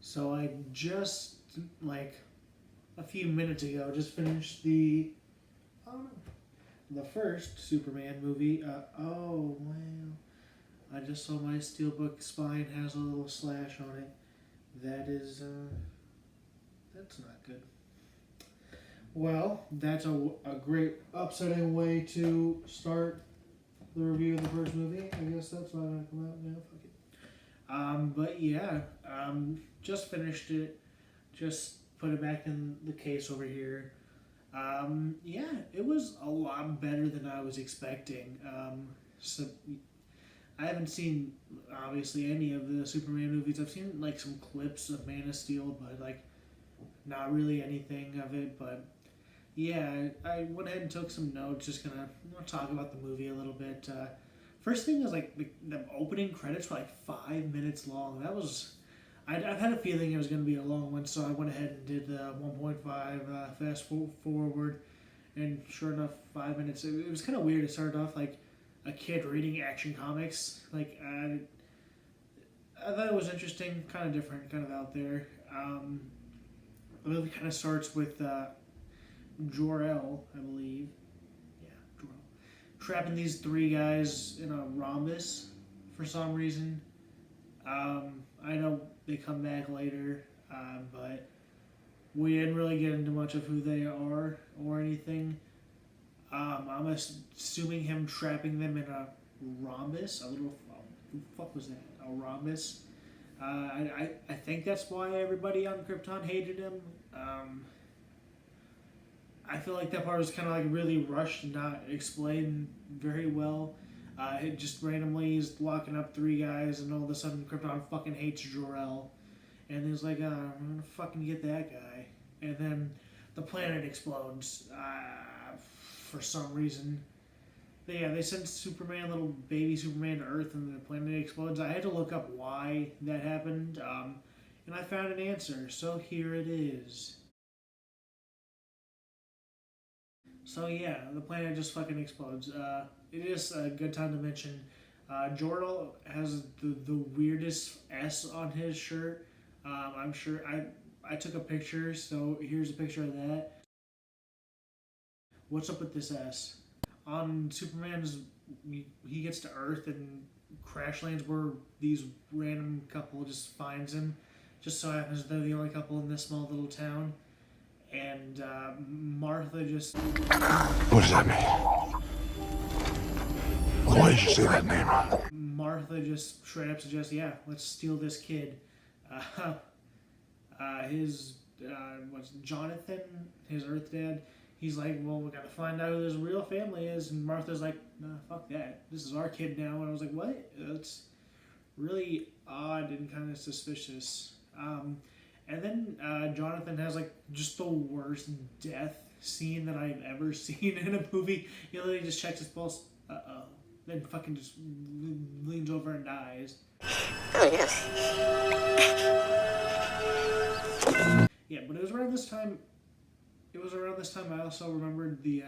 So I just, like, a few minutes ago, just finished the first Superman movie. Oh, wow. I just saw my steelbook spine has a little slash on it. That's not good. Well, that's a great upsetting way to start the review of the first movie. I guess that's not gonna come out now. Fuck it. But yeah, just finished it. Just put it back in the case over here. Yeah, it was a lot better than I was expecting. So I haven't seen obviously any of the Superman movies. I've seen like some clips of Man of Steel, but like not really anything of it. But yeah, I went ahead and took some notes. Just gonna talk about the movie a little bit. First thing is like the opening credits were like 5 minutes long. I've had a feeling it was going to be a long one, so I went ahead and did the 1.5 fast forward, and sure enough, 5 minutes. It was kind of weird. It started off like a kid reading Action Comics. Like I thought it was interesting, kind of different, kind of out there. The movie kind of starts with Jor-El, I believe. Yeah, Jor-El. Trapping these three guys in a rhombus for some reason. I know they come back later, but we didn't really get into much of who they are or anything. I'm assuming him trapping them in a rhombus, a little. Who the fuck was that? A rhombus. I think that's why everybody on Krypton hated him. I feel like that part was kind of like really rushed and not explained very well. It just randomly he's locking up three guys, and all of a sudden Krypton fucking hates Jor-El, and he's like, "I'm gonna fucking get that guy," and then the planet explodes for some reason. But yeah, they sent Superman, little baby Superman, to Earth, and the planet explodes. I had to look up why that happened, and I found an answer. So here it is. So yeah, the planet just fucking explodes. It is a good time to mention. Jor-El has the weirdest S on his shirt. I'm sure I took a picture, so here's a picture of that. What's up with this S? On Superman's, he gets to Earth and crash lands where these random couple just finds him. Just so happens they're the only couple in this small little town. And Martha just. What does that mean? Why did you say that name? Martha just straight up suggests, yeah, let's steal this kid. His what's Jonathan, his Earth dad. He's like, well, we gotta find out who his real family is. And Martha's like, nah, fuck that. This is our kid now. And I was like, what? That's really odd and kind of suspicious. And then Jonathan has like just the worst death scene that I've ever seen in a movie. He literally just checks his pulse. Then fucking just leans over and dies. Oh, yes. Yeah, but it was around this time. I also remembered the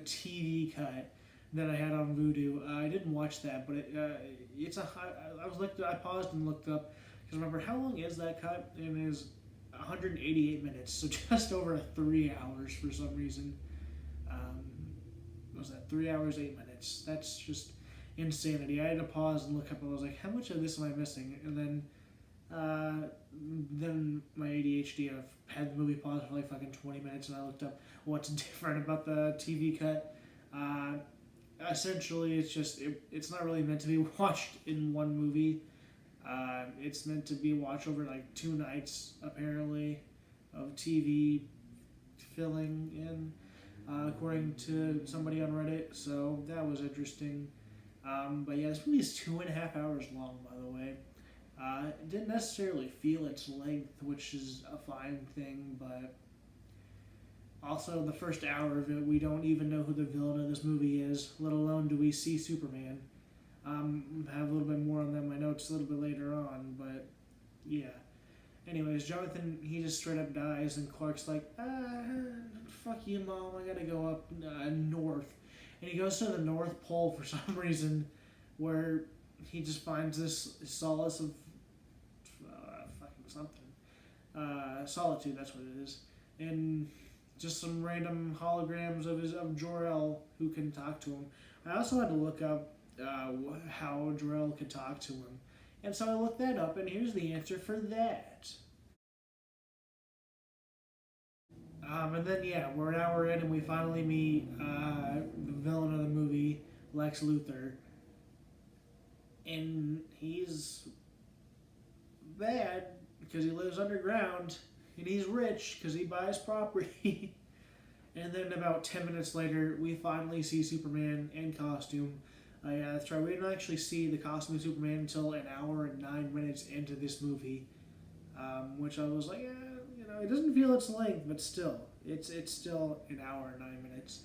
TV cut that I had on Vudu. I didn't watch that, but I paused and looked up because remember how long is that cut? It is 188 minutes, so just over 3 hours for some reason. What was that 3 hours 8 minutes? That's just insanity. I had to pause and look up. I was like, how much of this am I missing? And then my ADHD, I've had the movie paused for like fucking 20 minutes, and I looked up what's different about the TV cut. Essentially, it's not really meant to be watched in one movie. It's meant to be watched over like 2 nights, apparently, of TV filling in, according to somebody on Reddit. So that was interesting. But yeah, this movie is 2.5 hours long, by the way. It didn't necessarily feel its length, which is a fine thing, but also the first hour of it, we don't even know who the villain of this movie is, let alone do we see Superman. I have a little bit more on that in my notes a little bit later on, but yeah. Anyways, Jonathan, he just straight up dies, and Clark's like, fuck you, Mom, I gotta go up north. And he goes to the North Pole for some reason, where he just finds this solace of fucking something. Solitude, that's what it is. And just some random holograms of Jor-El who can talk to him. I also had to look up how Jor-El could talk to him. And so I looked that up, and here's the answer for that. And then, yeah, we're an hour in, and we finally meet the villain of the movie, Lex Luthor. And he's bad because he lives underground, and he's rich because he buys property. And then about 10 minutes later, we finally see Superman in costume. Yeah, that's right. We didn't actually see the costume of Superman until an hour and 9 minutes into this movie, which I was like, it doesn't feel its length, but still, it's still an hour and 9 minutes.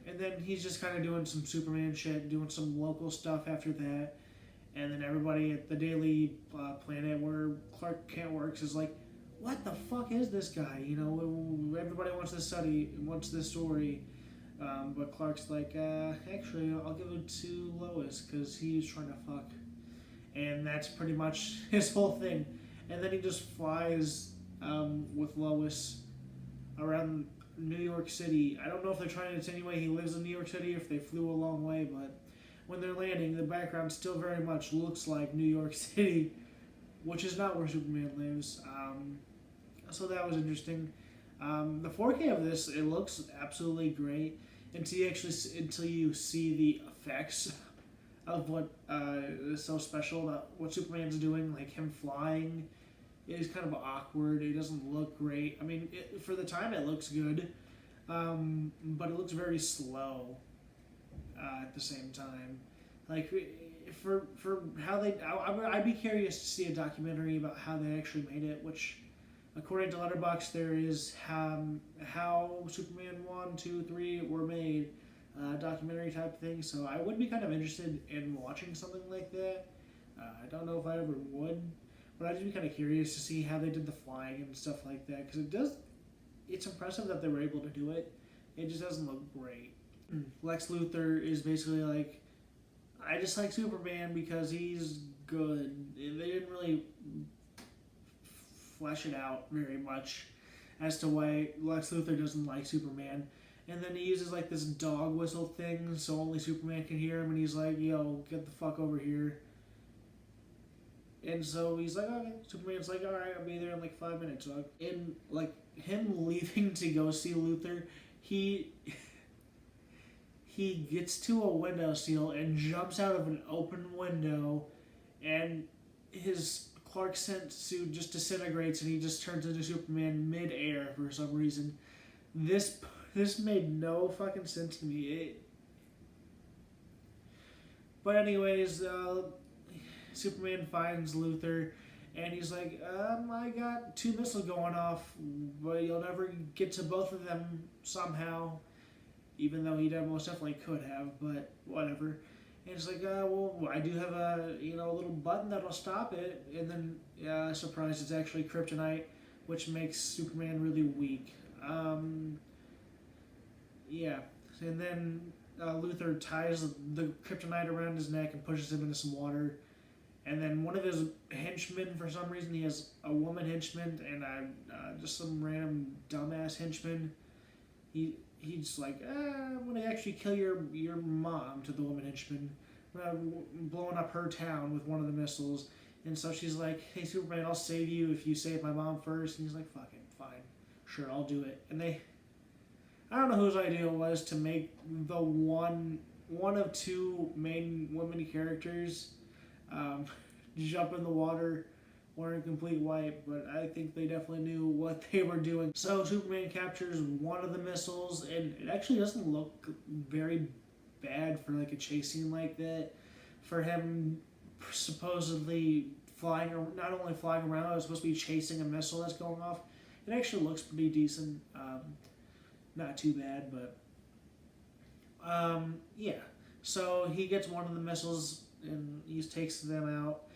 And then he's just kind of doing some Superman shit, doing some local stuff after that. And then everybody at the Daily Planet where Clark Kent works is like, what the fuck is this guy? Everybody wants this story. But Clark's like, actually, I'll give it to Lois because he's trying to fuck. And that's pretty much his whole thing. And then he just flies with Lois around New York City. I don't know if they're trying to insinuate he lives in New York City or if they flew a long way, but when they're landing, the background still very much looks like New York City, which is not where Superman lives. So that was interesting. The 4K of this, it looks absolutely great until you see the effects of what is so special about what Superman's doing, like him flying. It is kind of awkward. It doesn't look great. I mean, for the time, it looks good, but it looks very slow at the same time. Like for how I'd be curious to see a documentary about how they actually made it, which, according to Letterboxd, there is how Superman 1, 2, 3 were made, documentary type thing. So I would be kind of interested in watching something like that. I don't know if I ever would, but I'd just be kind of curious to see how they did the flying and stuff like that, because it's impressive that they were able to do it. It just doesn't look great. Lex Luthor is basically like, I just like Superman because he's good. They didn't really flesh it out very much as to why Lex Luthor doesn't like Superman. And then he uses like this dog whistle thing so only Superman can hear him, and he's like, yo, get the fuck over here. And so he's like, okay. Superman's like, alright, I'll be there in like 5 minutes. So in like him leaving to go see Luthor, he gets to a windowsill and jumps out of an open window, and his Clark Kent suit just disintegrates and he just turns into Superman mid-air for some reason. This made no fucking sense to me. But anyways, Superman finds Luthor, and he's like, I got 2 missiles going off, but you'll never get to both of them somehow. Even though he most definitely could have, but whatever. And it's like, well, I do have a little button that'll stop it. And then, surprise, it's actually kryptonite, which makes Superman really weak. Yeah. And then Luthor ties the kryptonite around his neck and pushes him into some water. And then one of his henchmen, for some reason, he has a woman henchman and just some random dumbass henchman. He's like, I'm going to actually kill your mom to the woman henchman, blowing up her town with one of the missiles. And so she's like, hey, Superman, I'll save you if you save my mom first. And he's like, fucking fine. Sure, I'll do it. And I don't know whose idea it was to make the one of 2 main women characters jump in the water wearing complete white, but I think they definitely knew what they were doing. So Superman captures one of the missiles, and it actually doesn't look very bad for like a chase scene like that. For him supposedly not only flying around, it was supposed to be chasing a missile that's going off. It actually looks pretty decent. Not too bad, but yeah. So he gets one of the missiles and he takes them out.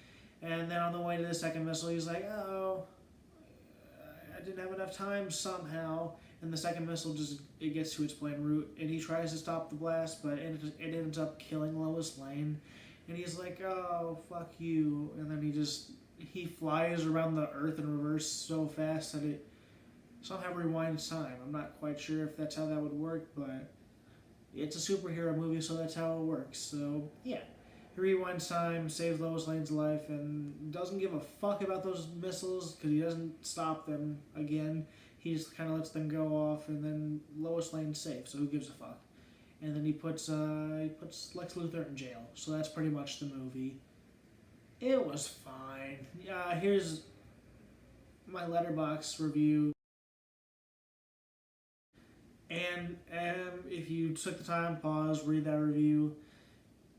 And then on the way to the second missile, he's like, oh, I didn't have enough time somehow. and the second missile it gets to its planned route, and he tries to stop the blast, but it ends up killing Lois Lane, and he's like, "Oh, fuck you," and then he flies around the Earth in reverse so fast that it somehow rewinds time. I'm not quite sure if that's how that would work, but it's a superhero movie, so that's how it works. So yeah, he rewinds time, saves Lois Lane's life, and doesn't give a fuck about those missiles because he doesn't stop them again. He just kind of lets them go off, and then Lois Lane's safe, so who gives a fuck? And then he puts Lex Luthor in jail. So that's pretty much the movie. It was fine. Here's my Letterboxd review. And if you took the time, pause, read that review.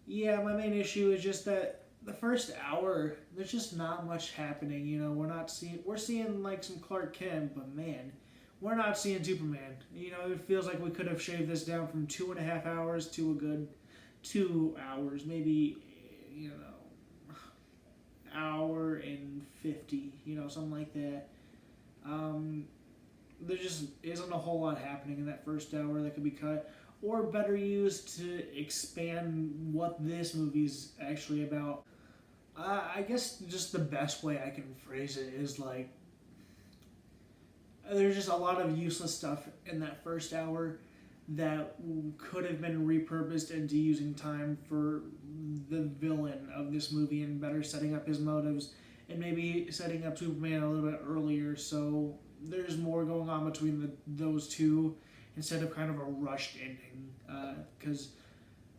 Yeah, my main issue is just that the first hour, there's just not much happening. You know, we're seeing like some Clark Kent, but man, we're not seeing Superman. You know, it feels like we could have shaved this down from 2.5 hours to a good 2 hours, maybe, you know, hour and 50, you know, something like that. There just isn't a whole lot happening in that first hour that could be cut or better used to expand what this movie's actually about. I guess just the best way I can phrase it is like there's just a lot of useless stuff in that first hour that could have been repurposed into using time for the villain of this movie and better setting up his motives and maybe setting up Superman a little bit earlier so there's more going on between those two instead of kind of a rushed ending. Because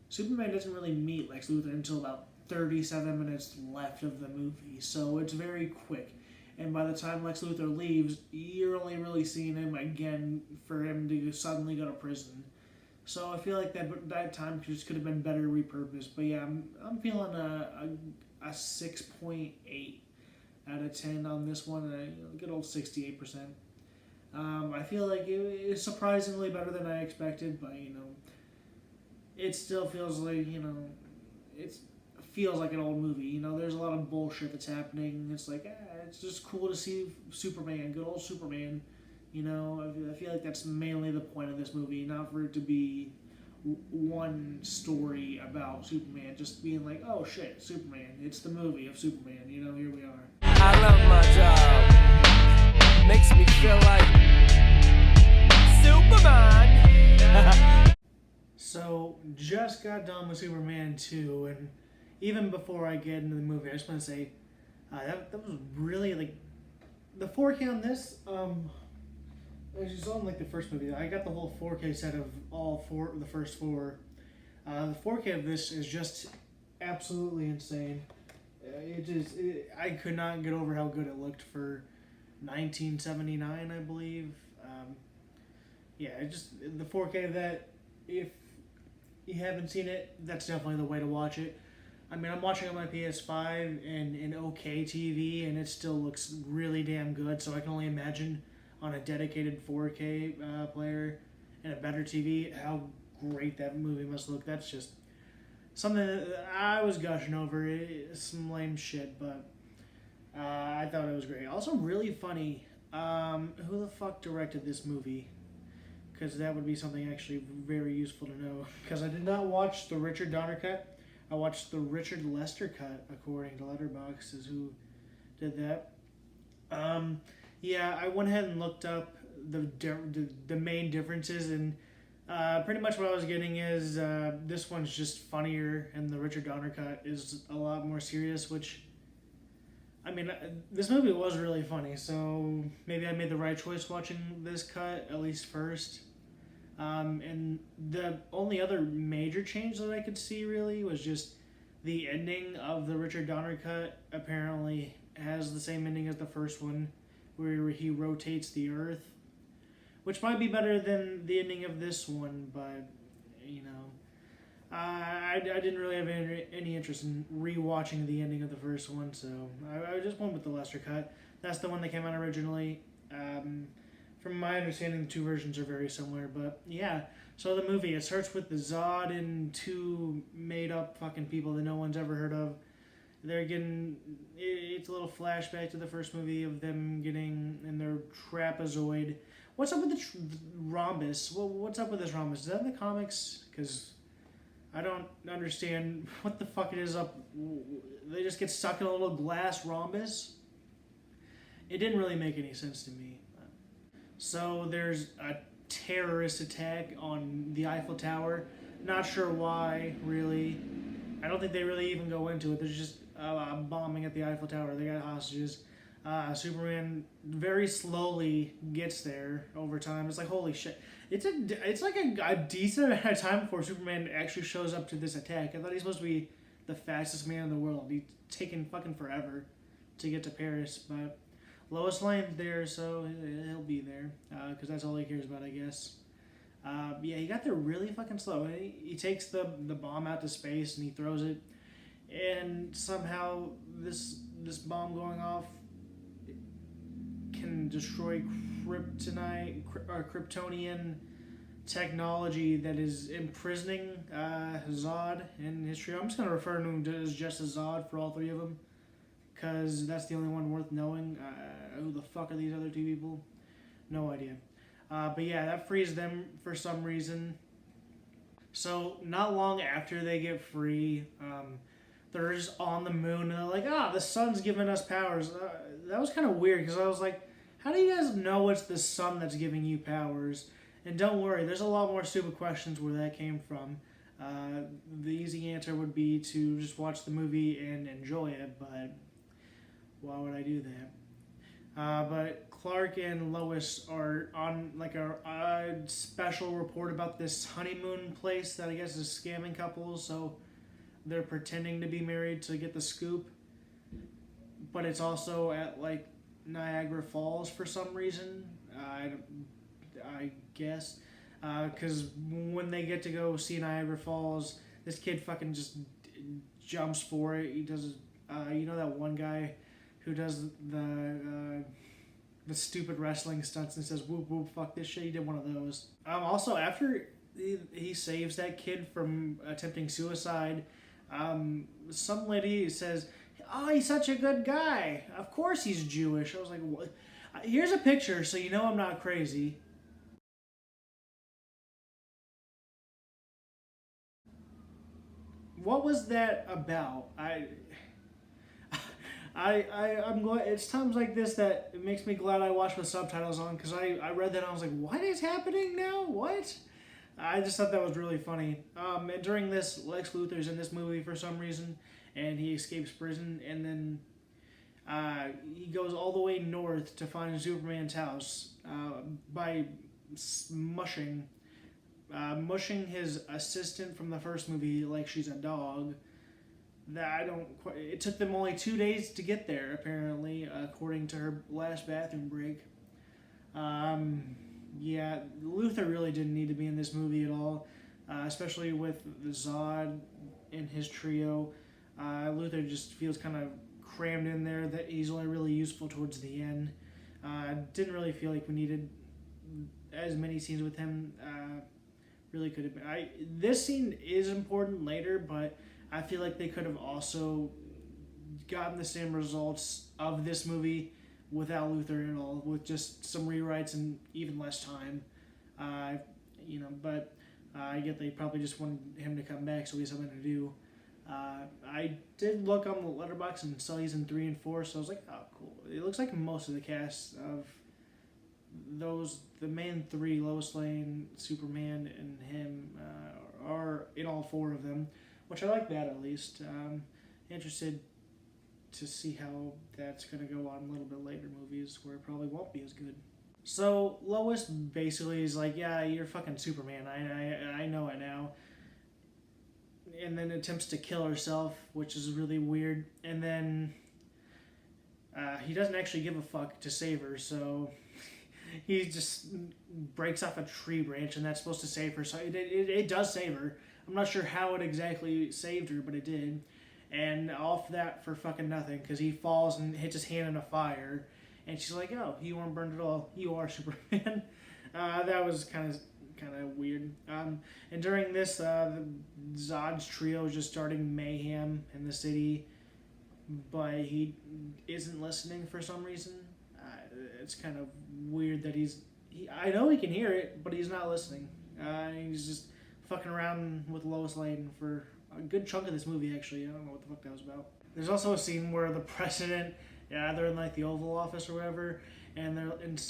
Superman doesn't really meet Lex Luthor until about 37 minutes left of the movie, so it's very quick. And by the time Lex Luthor leaves, you're only really seeing him again for him to suddenly go to prison. So I feel like that time just could have been better repurposed. But yeah, I'm feeling a 6.8 out of 10 on this one, a good old 68%. I feel like it's surprisingly better than I expected, but you know, it still feels like, you know, it feels like an old movie. You know, there's a lot of bullshit that's happening. It's like, it's just cool to see Superman, good old Superman. You know, I feel like that's mainly the point of this movie, not for it to be one story about Superman, just being like, oh shit, Superman. It's the movie of Superman. You know, here we are. I love my job. Makes me feel like Superman. So, just got done with Superman 2, and even before I get into the movie, I just want to say that was really like the 4K on this. It's on like the first movie. I got the whole 4K set of the first four. The 4K of this is just absolutely insane. I could not get over how good it looked for 1979, I believe. The 4K of that, if you haven't seen it, that's definitely the way to watch it. I mean, I'm watching on my PS5 and an okay TV, and it still looks really damn good, so I can only imagine on a dedicated 4K player and a better TV how great that movie must look. That's just something that I was gushing over. It's some lame shit, but I thought it was great. Also, really funny. Who the fuck directed this movie? Because that would be something actually very useful to know. Because I did not watch the Richard Donner cut. I watched the Richard Lester cut, according to Letterboxd, is who did that. I went ahead and looked up the main differences, and pretty much what I was getting is this one's just funnier, and the Richard Donner cut is a lot more serious, which, I mean, this movie was really funny, so maybe I made the right choice watching this cut, at least first. And the only other major change that I could see, really, was just the ending of the Richard Donner cut apparently has the same ending as the first one, where he rotates the Earth, which might be better than the ending of this one, but, you know, I didn't really have any interest in rewatching the ending of the first one, so I just went with the Lester cut. That's the one that came out originally. From my understanding, the two versions are very similar, but yeah. So the movie, it starts with the Zod and two made-up fucking people that no one's ever heard of. It's a little flashback to the first movie of them getting in their trapezoid. What's up with the rhombus? What's up with this rhombus? Is that in the comics? Because I don't understand what the fuck it is up. They just get stuck in a little glass rhombus. It didn't really make any sense to me. So there's a terrorist attack on the Eiffel Tower. Not sure why, really. I don't think they really even go into it. There's just bombing at the Eiffel Tower. They got hostages. Superman very slowly gets there over time. It's like, holy shit. It's like a decent amount of time before Superman actually shows up to this attack. I thought he's supposed to be the fastest man in the world. He's taking fucking forever to get to Paris, but Lois Lane's there, so he'll be there because that's all he cares about, I guess. Yeah, he got there really fucking slow. He takes the bomb out to space and he throws it, and somehow this bomb going off can destroy Kryptonian technology that is imprisoning Zod and his trio. I'm just gonna refer to him as just as Zod for all three of them, because that's the only one worth knowing. Who the fuck are these other two people? No idea. But yeah, that frees them for some reason. So not long after they get free, they're just on the moon and they're like, the sun's giving us powers. That was kind of weird because I was like, how do you guys know it's the sun that's giving you powers? And don't worry, there's a lot more stupid questions where that came from. The easy answer would be to just watch the movie and enjoy it, but why would I do that? But Clark and Lois are on like a special report about this honeymoon place that I guess is scamming couples, so they're pretending to be married to get the scoop. But it's also at like Niagara Falls for some reason. I guess. Because when they get to go see Niagara Falls, this kid fucking just jumps for it. He does, you know that one guy who does the stupid wrestling stunts and says, whoop, whoop, fuck this shit. He did one of those. Also, after he saves that kid from attempting suicide, some lady says, he's such a good guy. Of course he's Jewish. I was like, what? Here's a picture so you know I'm not crazy. What was that about? I'm glad it's times like this that it makes me glad I watched with subtitles on, because I read that and I was like, what is happening now? What? I just thought that was really funny. And during this, Lex Luthor's in this movie for some reason, and he escapes prison, and then he goes all the way north to find Superman's house by mushing his assistant from the first movie like she's a dog. It took them only 2 days to get there, apparently, according to her last bathroom break. Yeah, Luthor really didn't need to be in this movie at all, especially with Zod and his trio. Luthor just feels kind of crammed in there, that he's only really useful towards the end. Didn't really feel like we needed as many scenes with him. Really could have been. This scene is important later, but I feel like they could have also gotten the same results of this movie without Luthor at all, with just some rewrites and even less time. But I get they probably just wanted him to come back so he has something to do. I did look on the letterbox and saw he's in 3 and 4, so I was like, oh, cool. It looks like most of the cast of the main 3, Lois Lane, Superman, and him, are in all 4 of them, which I like that at least. Interested to see how that's going to go on a little bit later movies where it probably won't be as good. So Lois basically is like, yeah, you're fucking Superman. I know it now. And then attempts to kill herself, which is really weird. And then he doesn't actually give a fuck to save her, so he just breaks off a tree branch, and that's supposed to save her. So it does save her. I'm not sure how it exactly saved her, but it did. And off that for fucking nothing, because he falls and hits his hand in a fire. And she's like, oh, you weren't burned at all. You are Superman. That was kind of weird. And during this, Zod's trio is just starting mayhem in the city, but he isn't listening for some reason. It's kind of weird that he I know he can hear it, but he's not listening. He's just fucking around with Lois Lane for a good chunk of this movie, actually. I don't know what the fuck that was about. There's also a scene where the president, they're in like the Oval Office or whatever, and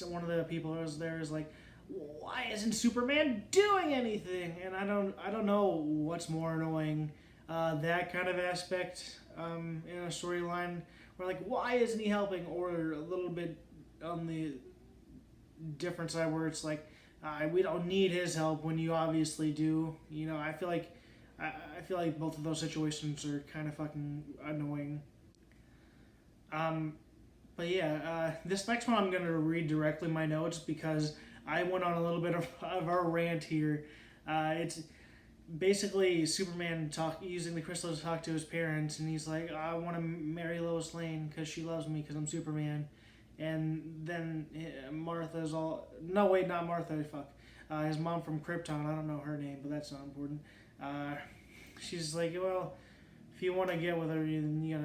one of the people who was there is like, why isn't Superman doing anything? And I don't know what's more annoying, that kind of aspect in a storyline where like, why isn't he helping, or a little bit on the different side where it's like, we don't need his help when you obviously do. You know, I feel like both of those situations are kind of fucking annoying. But yeah, this next one I'm gonna read directly my notes because I went on a little bit of a rant here. It's basically Superman using the crystal to talk to his parents, and he's like, I want to marry Lois Lane because she loves me because I'm Superman. And then Martha's all... No, wait, not Martha, fuck. His mom from Krypton, I don't know her name, but that's not important. She's like, well, if you want to get with her, then you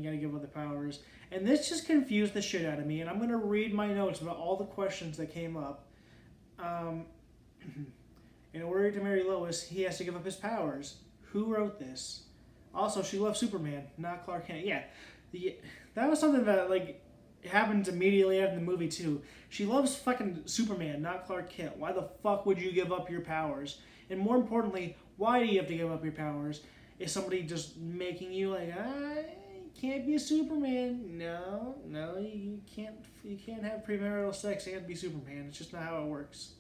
gotta give her the powers. And this just confused the shit out of me, and I'm gonna read my notes about all the questions that came up. In order to marry Lois, he has to give up his powers. Who wrote this? Also, she loves Superman, not Clark Kent. Yeah, that was something that like happens immediately after the movie too. She loves fucking Superman, not Clark Kent. Why the fuck would you give up your powers? And more importantly, why do you have to give up your powers? Is somebody just making you like, you can't be a Superman? No, you can't. You can't have premarital sex and be Superman. It's just not how it works.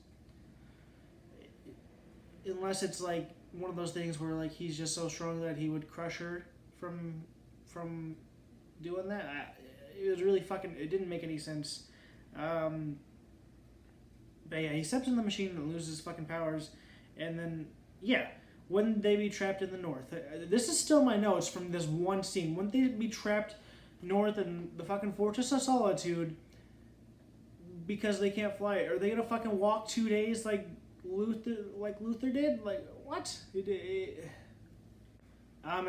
Unless it's like one of those things where like he's just so strong that he would crush her from doing that. It was really fucking... It didn't make any sense. But yeah, he steps in the machine and loses fucking powers. And then, yeah, wouldn't they be trapped in the north? This is still my notes from this one scene. Wouldn't they be trapped north in the fucking Fortress of Solitude because they can't fly? Are they gonna fucking walk 2 days like Luther did? Like, what? It's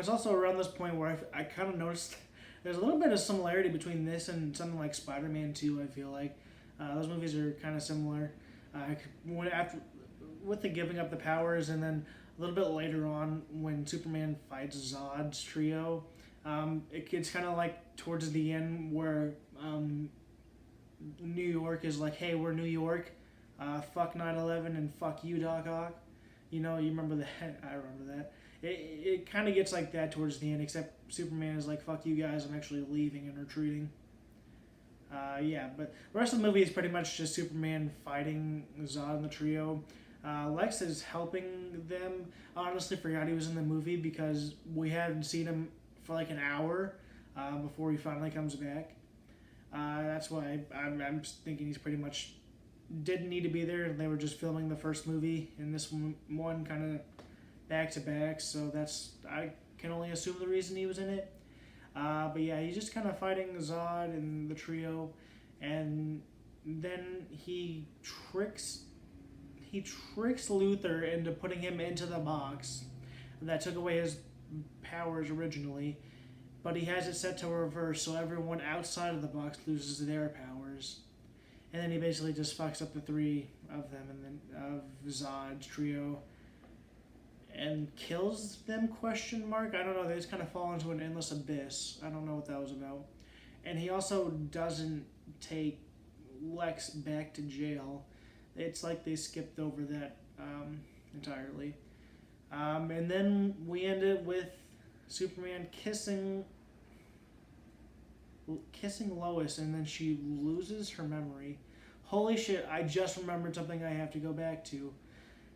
also around this point where I kind of noticed... There's a little bit of similarity between this and something like Spider-Man 2, I feel like. Those movies are kind of similar. With the giving up the powers, and then a little bit later on when Superman fights Zod's trio, it's kind of like towards the end where New York is like, hey, we're New York, fuck 9/11 and fuck you, Doc Ock. You know, you remember that? I remember that. It kind of gets like that towards the end, except Superman is like, fuck you guys, I'm actually leaving and retreating. Yeah, but the rest of the movie is pretty much just Superman fighting Zod and the trio. Lex is helping them. I honestly forgot he was in the movie because we hadn't seen him for like an hour before he finally comes back. That's why I'm thinking he's pretty much didn't need to be there. They were just filming the first movie and this one kind of back to back, so I can only assume the reason he was in it. But yeah, he's just kind of fighting Zod and the trio, and then he tricks Luthor into putting him into the box that took away his powers originally, but he has it set to reverse, so everyone outside of the box loses their powers. And then he basically just fucks up the three of them, and then of Zod's trio, and kills them, ? I don't know, they just kind of fall into an endless abyss. I don't know what that was about. And he also doesn't take Lex back to jail. It's like they skipped over that entirely. And then we end it with Superman kissing Lois, and then she loses her memory. Holy shit, I just remembered something I have to go back to.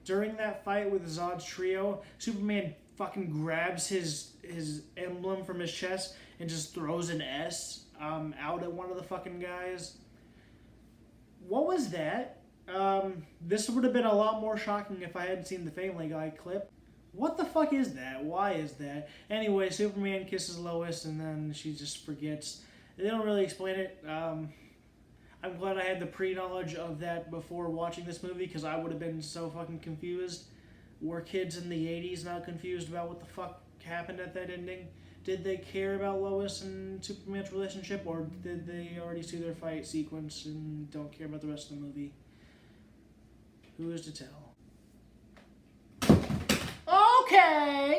During that fight with Zod's trio, Superman fucking grabs his emblem from his chest and just throws an S out at one of the fucking guys. What was that? This would have been a lot more shocking if I hadn't seen the Family Guy clip. What the fuck is that? Why is that? Anyway, Superman kisses Lois and then she just forgets. They don't really explain it. I'm glad I had the pre-knowledge of that before watching this movie, because I would have been so fucking confused. Were kids in the 80s not confused about what the fuck happened at that ending? Did they care about Lois and Superman's relationship, or did they already see their fight sequence and don't care about the rest of the movie? Who is to tell? Okay.